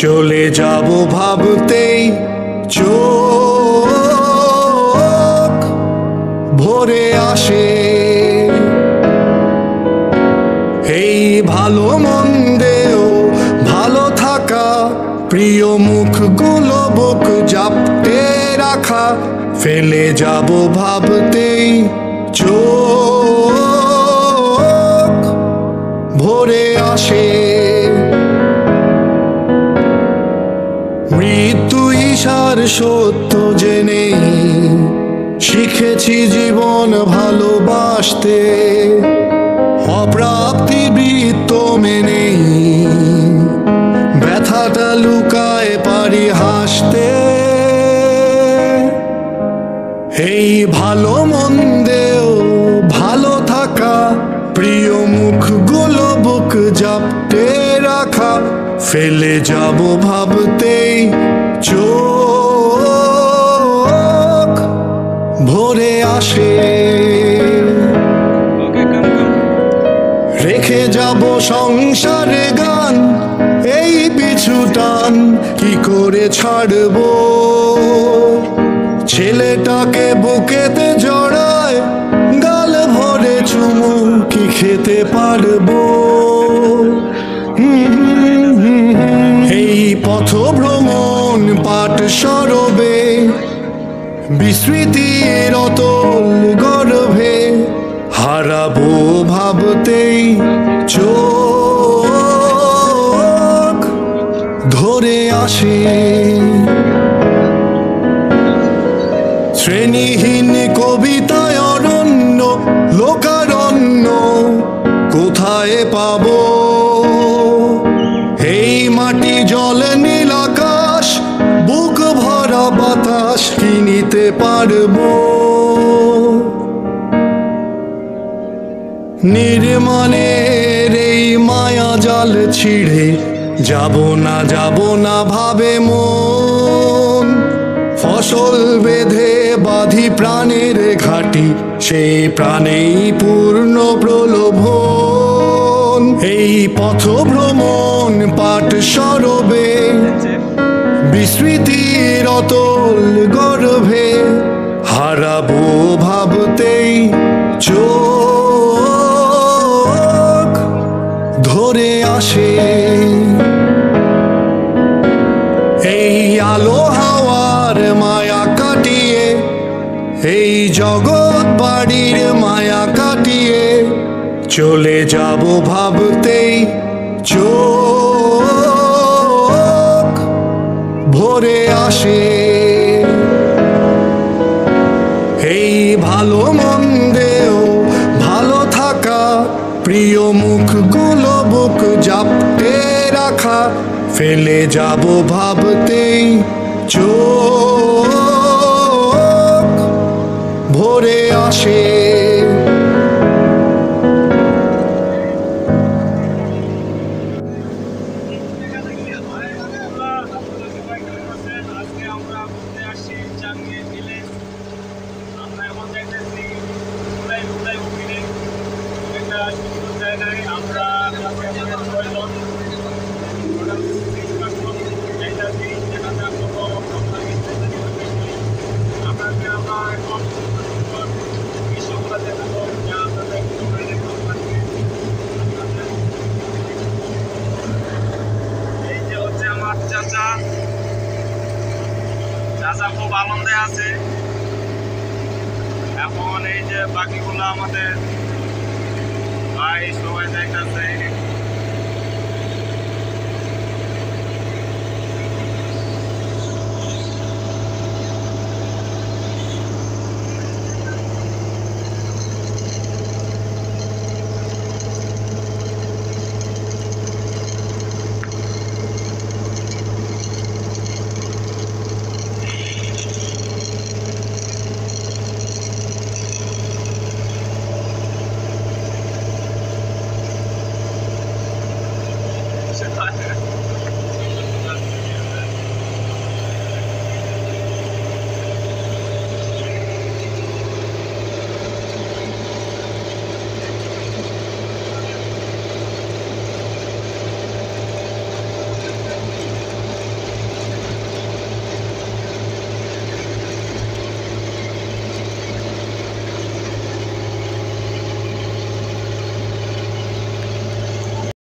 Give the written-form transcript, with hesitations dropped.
চলে যাব ভাবতেই চোখ ভরে আসে। এই ভালো মন্দেও ভালো থাকা, প্রিয় মুখগুলো বুক জাপটে রাখা, ফেলে যাব ভাবতেই চোখ ভরে আসে। মৃত্যু ঈশার সত্য জেনে শিখেছি জীবন ভালোবাসতে, অপ্রাপ্তি বৃত্ত মেনে ব্যথাটা লুকায় পারি হাসতে। এই ভালো মন্দেও ভালো থাকা, প্রিয় মুখগুলো বুক জাপটে রাখা, ফেলে যাব ভাবতেই চোখ ভরে আসে। রেখে যাব সংসারে গান, এই পিছু টান কি করে ছাড়বো। ছেলেটাকে বুকেতে জড়ায়, গাল ভরে চুমু কি খেতে পারবো। এই পথ ভ্রমণ পাট সরবে, বিস্মৃতির অতল গর্ভে, হারাবো ভাবতেই চোখ ধরে আসে। শ্রেণীহীন কবিতায় অরণ্য লোকারণ্য কোথায় পাবো। এই মাটি জল নীল আকাশ, বুক ভরা বাতাস কি নিতে পারবো। নির্মাণের এই মায়া জাল ছিঁড়ে যাব না ভাবে মন। ফসল বেঁধে বাঁধি প্রাণের ঘাটি, সেই প্রাণেই পূর্ণ প্রলোভন। এই পথ ভ্রমণ পাট সরবে, বিস্মৃতির অতল গর্ভে, হারাবো ভাবতেই চোখ ধরে আসে। এই আলো হাওয়ার মায়া কাটিয়ে, এই জগৎ বাড়ির মায়া কাটিয়ে, চলে যাব ভাবতেই চোখ ভরে আসে। এই ভালো মন্দেও ভালো থাকা, প্রিয় মুখগুলো বুক জাপটে রাখা, ফেলে যাব ভাবতেই চোখ ভরে আসে। চাচা খুব আনন্দে আছে। এখন এই যে বাকিগুলো আমাদের ভাই সবাই যাইতেছে।